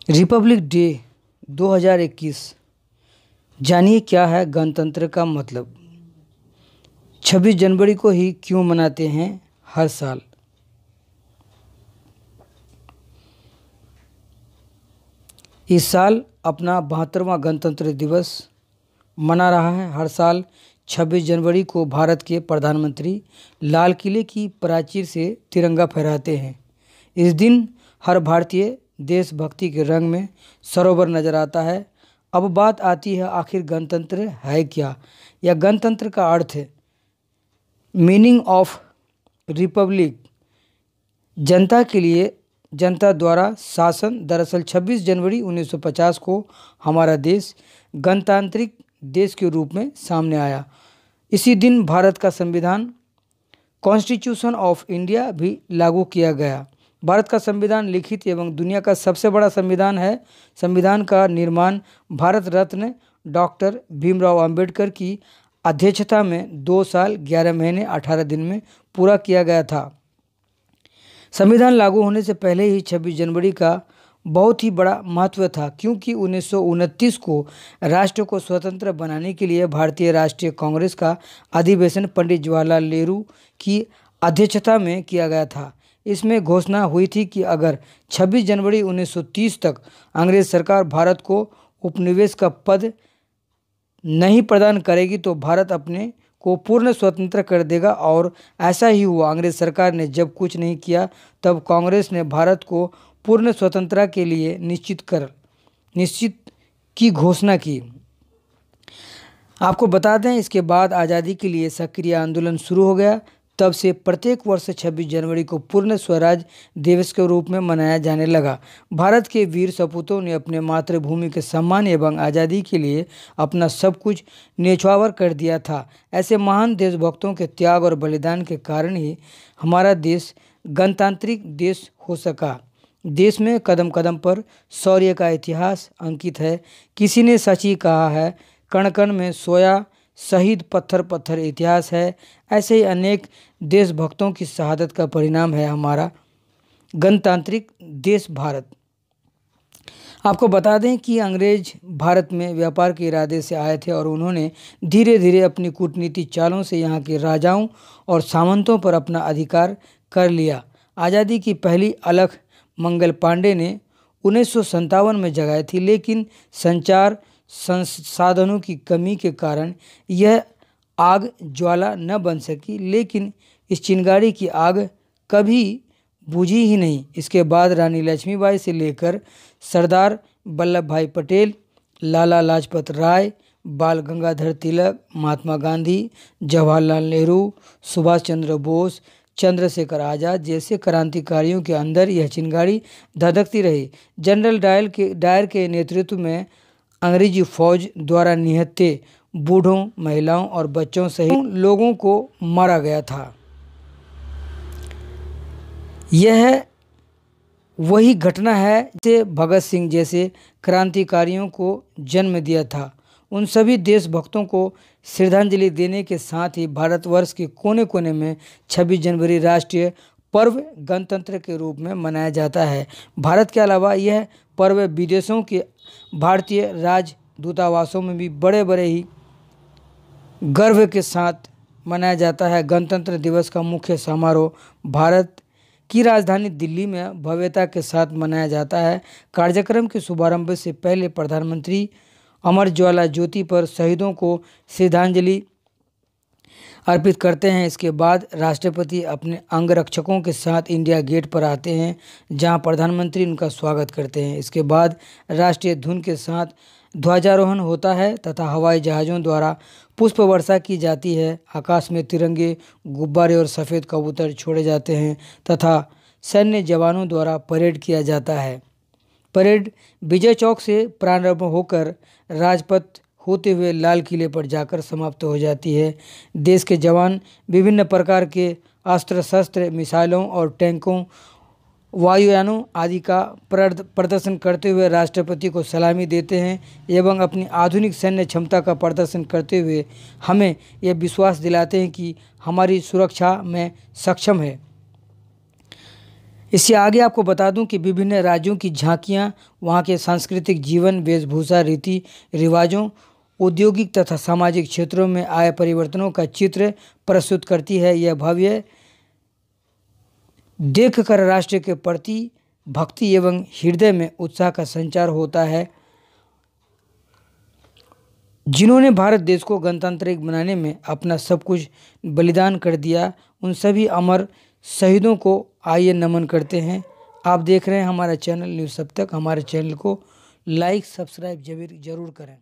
Republic day 2021। जानिए क्या है गणतंत्र का मतलब। 26 जनवरी को ही क्यों मनाते हैं हर साल। इस साल अपना 72वां गणतंत्र दिवस मना रहा है। हर साल 26 जनवरी को भारत के प्रधानमंत्री लाल किले की प्राचीर से तिरंगा फहराते हैं। इस दिन हर भारतीय देशभक्ति के रंग में सरोवर नजर आता है। अब बात आती है, आखिर गणतंत्र है क्या, या गणतंत्र का अर्थ है। मीनिंग ऑफ रिपब्लिक, जनता के लिए जनता द्वारा शासन। दरअसल 26 जनवरी 1950 को हमारा देश गणतांत्रिक देश के रूप में सामने आया। इसी दिन भारत का संविधान कॉन्स्टिट्यूशन ऑफ इंडिया भी लागू किया गया। भारत का संविधान लिखित एवं दुनिया का सबसे बड़ा संविधान है। संविधान का निर्माण भारत रत्न डॉक्टर भीमराव अंबेडकर की अध्यक्षता में 2 साल 11 महीने 18 दिन में पूरा किया गया था। संविधान लागू होने से पहले ही 26 जनवरी का बहुत ही बड़ा महत्व था, क्योंकि 1929 को राष्ट्र को स्वतंत्र बनाने के लिए भारतीय राष्ट्रीय कांग्रेस का अधिवेशन पंडित जवाहरलाल नेहरू की अध्यक्षता में किया गया था। इसमें घोषणा हुई थी कि अगर 26 जनवरी 1930 तक अंग्रेज सरकार भारत को उपनिवेश का पद नहीं प्रदान करेगी तो भारत अपने को पूर्ण स्वतंत्र कर देगा, और ऐसा ही हुआ। अंग्रेज सरकार ने जब कुछ नहीं किया, तब कांग्रेस ने भारत को पूर्ण स्वतंत्रता के लिए निश्चित की घोषणा की। आपको बता दें, इसके बाद आज़ादी के लिए सक्रिय आंदोलन शुरू हो गया। तब से प्रत्येक वर्ष 26 जनवरी को पूर्ण स्वराज दिवस के रूप में मनाया जाने लगा। भारत के वीर सपूतों ने अपने मातृभूमि के सम्मान एवं आज़ादी के लिए अपना सब कुछ न्यौछावर कर दिया था। ऐसे महान देशभक्तों के त्याग और बलिदान के कारण ही हमारा देश गणतांत्रिक देश हो सका। देश में कदम कदम पर शौर्य का इतिहास अंकित है। किसी ने सच ही कहा है, कण कण में सोया शहीद, पत्थर पत्थर इतिहास है। ऐसे ही अनेक देशभक्तों की शहादत का परिणाम है हमारा गणतांत्रिक देश भारत। आपको बता दें कि अंग्रेज भारत में व्यापार के इरादे से आए थे, और उन्होंने धीरे धीरे अपनी कूटनीति चालों से यहाँ के राजाओं और सामंतों पर अपना अधिकार कर लिया। आज़ादी की पहली अलख मंगल पांडे ने 1957 में जगाई थी, लेकिन संचार संसाधनों की कमी के कारण यह आग ज्वाला न बन सकी। लेकिन इस चिंगारी की आग कभी बुझी ही नहीं। इसके बाद रानी लक्ष्मीबाई से लेकर सरदार वल्लभ भाई पटेल, लाला लाजपत राय, बाल गंगाधर तिलक, महात्मा गांधी, जवाहरलाल नेहरू, सुभाष चंद्र बोस, चंद्रशेखर आज़ाद जैसे क्रांतिकारियों के अंदर यह चिंगारी धधकती रही। जनरल डायर के नेतृत्व में अंग्रेजी फौज द्वारा निहत्थे बूढ़ों, महिलाओं और बच्चों सहित लोगों को मारा गया था। यह वही घटना है जिसे भगत सिंह जैसे क्रांतिकारियों को जन्म दिया था। उन सभी देशभक्तों को श्रद्धांजलि देने के साथ ही भारतवर्ष के कोने कोने में 26 जनवरी राष्ट्रीय पर्व गणतंत्र के रूप में मनाया जाता है। भारत के अलावा यह पर्व विदेशों के भारतीय राजदूतावासों में भी बड़े बड़े ही गर्व के साथ मनाया जाता है। गणतंत्र दिवस का मुख्य समारोह भारत की राजधानी दिल्ली में भव्यता के साथ मनाया जाता है। कार्यक्रम के शुभारंभ से पहले प्रधानमंत्री अमर ज्वाला ज्योति पर शहीदों को श्रद्धांजलि अर्पित करते हैं। इसके बाद राष्ट्रपति अपने अंगरक्षकों के साथ इंडिया गेट पर आते हैं, जहां प्रधानमंत्री उनका स्वागत करते हैं। इसके बाद राष्ट्रीय धुन के साथ ध्वजारोहण होता है तथा हवाई जहाज़ों द्वारा पुष्प वर्षा की जाती है। आकाश में तिरंगे, गुब्बारे और सफ़ेद कबूतर छोड़े जाते हैं तथा सैन्य जवानों द्वारा परेड किया जाता है। परेड विजय चौक से प्रारंभ होकर राजपथ होते हुए लाल किले पर जाकर समाप्त हो जाती है। देश के जवान विभिन्न प्रकार के अस्त्र शस्त्र, मिसाइलों और टैंकों, वायुयानों आदि का प्रदर्शन करते हुए राष्ट्रपति को सलामी देते हैं एवं अपनी आधुनिक सैन्य क्षमता का प्रदर्शन करते हुए हमें यह विश्वास दिलाते हैं कि हमारी सुरक्षा में सक्षम है। इससे आगे आपको बता दूं कि विभिन्न राज्यों की झांकियां वहां के सांस्कृतिक जीवन, वेशभूषा, रीति रिवाजों, औद्योगिक तथा सामाजिक क्षेत्रों में आए परिवर्तनों का चित्र प्रस्तुत करती है। यह भव्य देखकर राष्ट्र के प्रति भक्ति एवं हृदय में उत्साह का संचार होता है। जिन्होंने भारत देश को गणतांत्रिक बनाने में अपना सब कुछ बलिदान कर दिया, उन सभी अमर शहीदों को आइए नमन करते हैं। आप देख रहे हैं हमारा चैनल न्यूज़ सब तक। हमारे चैनल को लाइक सब्सक्राइब जरूर करें।